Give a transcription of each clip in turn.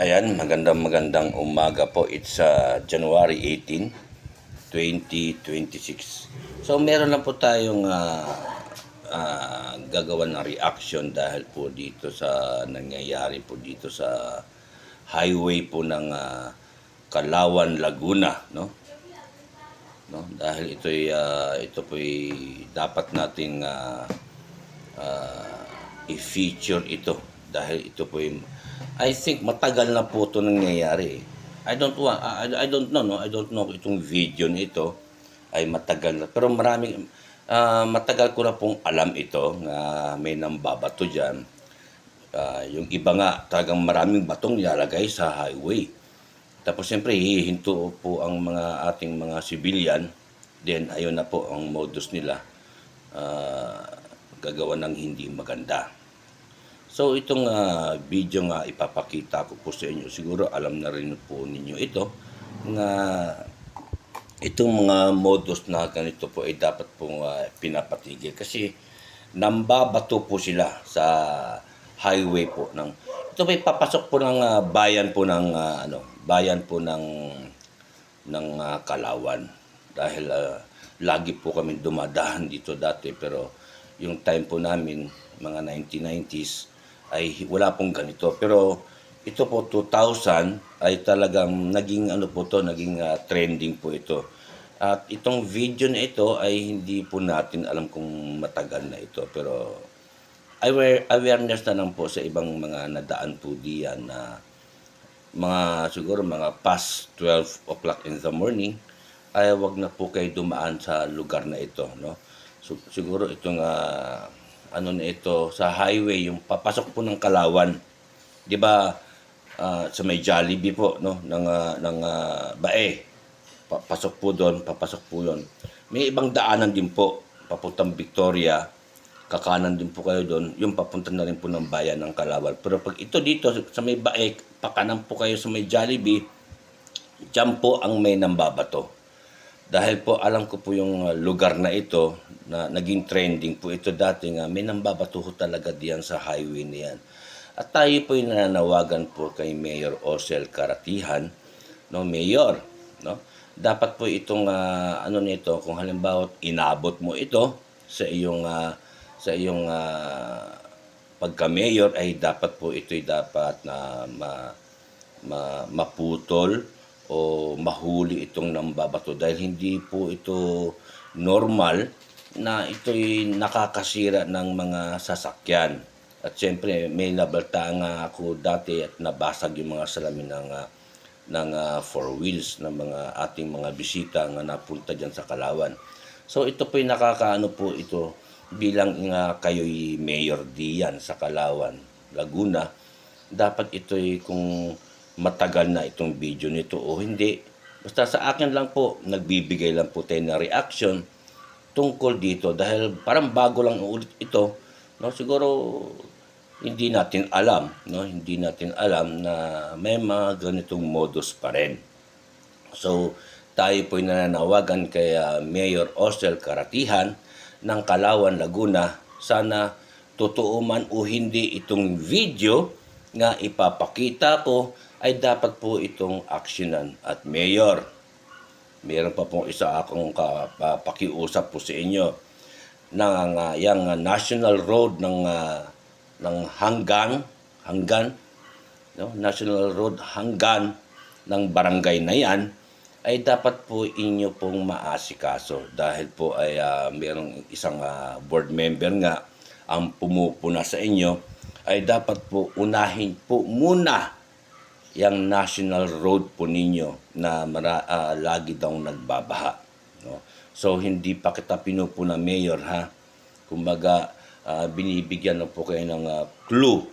Ayan, magandang umaga po. It's January 18, 2026. So meron lang po tayong gagawa ng reaction dahil po dito sa nangyayari po dito sa highway po ng Kalawan, Laguna, no? No? Dahil ito po dapat nating i-feature ito dahil ito po I think matagal na po ito nangyayari. I don't know, no? I don't know kung itong video nito ay matagal na. Pero matagal ko na pong alam ito na may nambabato diyan. Yung iba nga talagang maraming batong nilalagay sa highway. Tapos siyempre hihinto po ang mga ating mga civilian. Then ayun na po ang modus nila. Gagawa ng hindi maganda. So itong video nga ipapakita ko po sa inyo. Siguro alam na rin po ninyo ito na itong mga modus na ganito po ay dapat pong pinapatigil kasi nambabato po sila sa highway po ng ito may papasok po ng bayan po ng Kalawan dahil lagi po kami dumadahan dito dati pero yung time po namin mga 1990s ay wala pong ganito. Pero ito po 2000 ay talagang naging naging trending po ito. At itong video na ito ay hindi po natin alam kung matagal na ito. Pero awareness na lang po sa ibang mga nadaan po diyan na siguro mga past 12 o'clock in the morning ay wag na po kayo dumaan sa lugar na ito, no? So, siguro itong na ito sa highway yung papasok po ng Kalawan. 'Di ba sa may Jollibee po no ng Bae. Papasok po doon, papasok po 'yon. May ibang daanan din po papuntang Victoria. Kakanan din po kayo doon, yung papunta na rin po ng bayan ng Kalawan. Pero pag ito dito sa may Bae, pakanan po kayo sa may Jollibee, diyan po ang may nambabato. Dahil po alam ko po yung lugar na ito na naging trending po ito dati nga may nambabato talaga diyan sa highway na yan. At tayo po yung nananawagan po kay Mayor Osel Karatihan, no, Mayor, no? Dapat po itong nito kung halimbawa inabot mo ito sa iyong pagka-mayor ay dapat po ito'y dapat na maputol o mahuli itong nambabato dahil hindi po ito normal na ito'y nakakasira ng mga sasakyan. At siyempre may nabaltaan nga ako dati at nabasag yung mga salamin ng four wheels ng mga ating mga bisita nga napunta dyan sa Kalawan. So ito po'y nakakaano po ito bilang kayo'y mayor diyan sa Kalawan, Laguna. Dapat ito'y kung matagal na itong video nito o hindi. Basta sa akin lang po, nagbibigay lang po tayo na reaction tungkol dito dahil parang bago lang ulit ito. No? Siguro hindi natin alam. No? Hindi natin alam na may mga ganitong modus pa rin. So tayo po'y nananawagan kay Mayor Osel Karatihan ng Kalawan, Laguna. Sana totoo man o hindi itong video nga ipapakita ko ay dapat po itong aksyonan. At Mayor, meron pa pong isa akong pakiusap po sa inyo ng yung national road ng hanggan, no? National road hanggan ng barangay na yan ay dapat po inyo pong maasikaso dahil po ay mayroong isang board member nga ang pumupuna sa inyo ay dapat po unahin po muna yung national road po ninyo na lagi daw nagbabaha. No? So hindi pa kita pinupuna, Mayor, ha? Kumbaga binibigyan na po kayo ng clue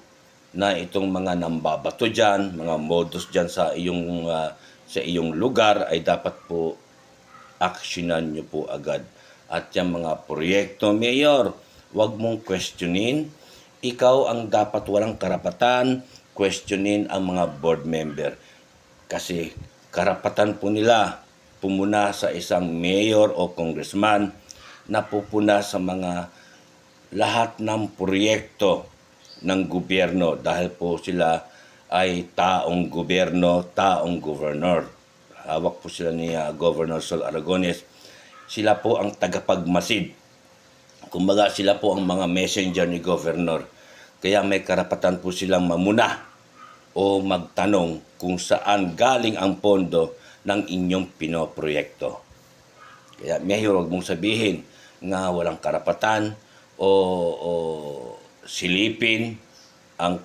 na itong mga nambabato dyan, mga modus dyan sa iyong lugar ay dapat po aksyonan nyo po agad. At yung mga proyekto, Mayor, wag mong questionin. Ikaw ang dapat walang karapatan questionin ang mga board member. Kasi karapatan po nila pumuna sa isang mayor o congressman na pupuna sa mga lahat ng proyekto ng gobyerno dahil po sila ay taong gobyerno, taong gobernador. Hawak po sila ni Governor Sol Aragones. Sila po ang tagapagmasid. Kumbaga sila po ang mga messenger ni Governor. Kaya may karapatan po silang mamuna o magtanong kung saan galing ang pondo ng inyong pinoproyekto. Kaya Mayor, huwag mong sabihin nga walang karapatan o silipin ang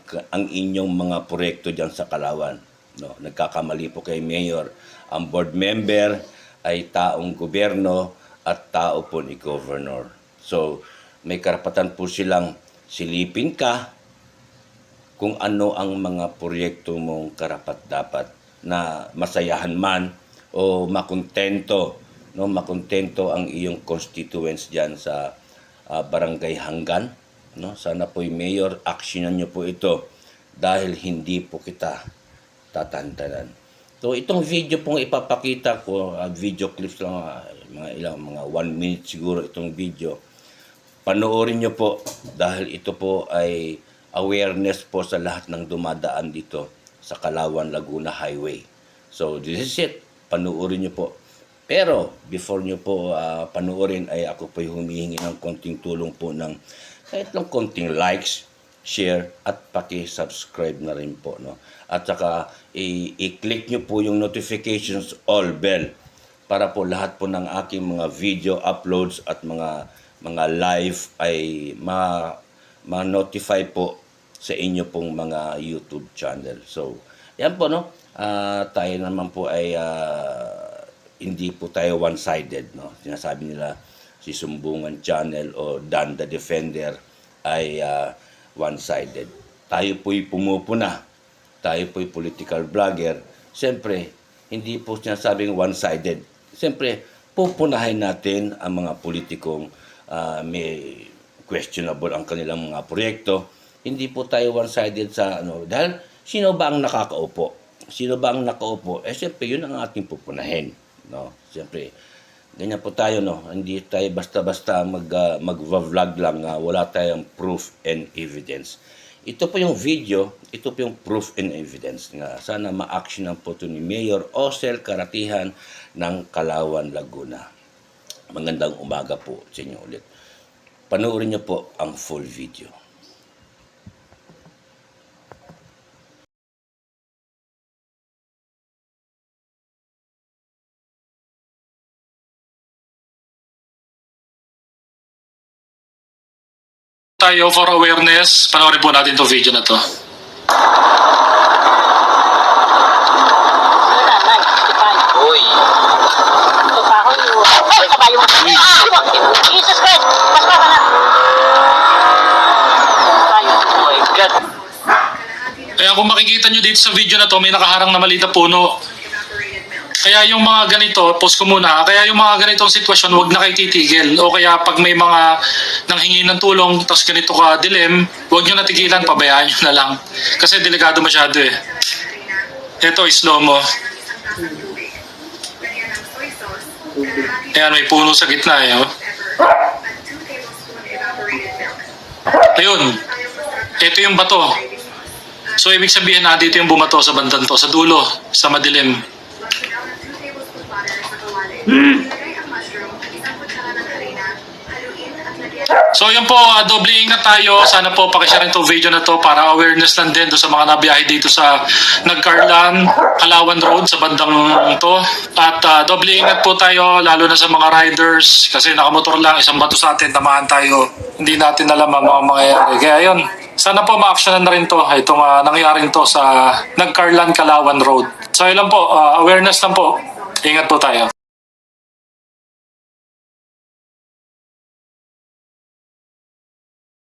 inyong mga proyekto diyan sa Kalawan. No, nagkakamali po kay Mayor. Ang board member ay taong gobyerno at tao po ni Governor. So, may karapatan po silang silipin ka kung ano ang mga proyekto mong karapat-dapat na masayahan man o makontento, no, makontento ang iyong constituents diyan sa Barangay Hanggan, no. Sana po Mayor, aksyonan niyo po ito dahil hindi po kita tatantanan. So itong video pong ipapakita ko, video clips lang, mga 1 minute siguro itong video. Panoorin niyo po dahil ito po ay awareness po sa lahat ng dumadaan dito sa Kalawan Laguna Highway. So this is it. Panoorin niyo po. Pero before niyo po panoorin ay ako po humihingi ng konting tulong po ng kahit lang konting likes, share at paki-subscribe na rin po, no. At saka i-click niyo po yung notifications all bell para po lahat po ng aking mga video uploads at mga live ay ma-notify po sa inyo pong mga YouTube channel. So, yan po, no. Tayo naman po ay hindi po tayo one-sided, no. Sinasabi nila si Sumbungan Channel o Dan the Defender ay one-sided. Tayo po'y pumupuna. Tayo po'y political vlogger. Siyempre, hindi po sinasabing one-sided. Siyempre, pupunahin natin ang mga politikong may questionable ang kanilang mga proyekto. Hindi po tayo one-sided sa ano. Dahil sino ba ang nakakaupo? Sino ba ang nakaupo? Siyempre, yun ang ating pupunahin. No? Siyempre, ganyan po tayo, no. Hindi tayo basta-basta mag-vlog lang, wala tayong proof and evidence. Ito po yung video, ito po yung proof and evidence nga. Sana ma-actionan po ito ni Mayor Osel Karatihan ng Kalawan, Laguna. Magandang umaga po sa inyo ulit. Panoorin niyo po ang full video. Tayo for awareness, panoorin po natin itong video na to. Uy. Ito pa ako yung... Ay, kabayo mo. Jesus Christ! Mas pa na. Oh my God. Kaya kung makikita nyo dito sa video na to, may nakaharang na maliit na puno. Kaya yung mga ganito, post ko muna, kaya yung mga ganitong sitwasyon, huwag na kayo titigil. O kaya pag may mga nanghingi ng tulong, tapos ganito ka dilim, huwag nyo natigilan, pabayaan nyo na lang. Kasi delikado masyado eh. Ito, slow mo. Ayan, may puno sa gitna eh. Oh. Ayun. Ito yung bato. So, ibig sabihin na dito yung bumato sa bandang to, sa dulo, sa madilim. So yun po, doble ingat tayo. Sana po pakishare itong video na to para awareness lang din do sa mga nabiyahe dito sa Nagcarlan, Kalawan Road sa bandang to. At doble ingat po tayo lalo na sa mga riders kasi nakamotor lang, isang bato sa atin, tamaan tayo. Hindi natin alam ang mga mangyayari. Kaya yun, sana po ma-actionan na rin to itong nangyaring to sa Nagcarlan, Kalawan Road. So yun lang po, awareness lang po. Ingat po tayo.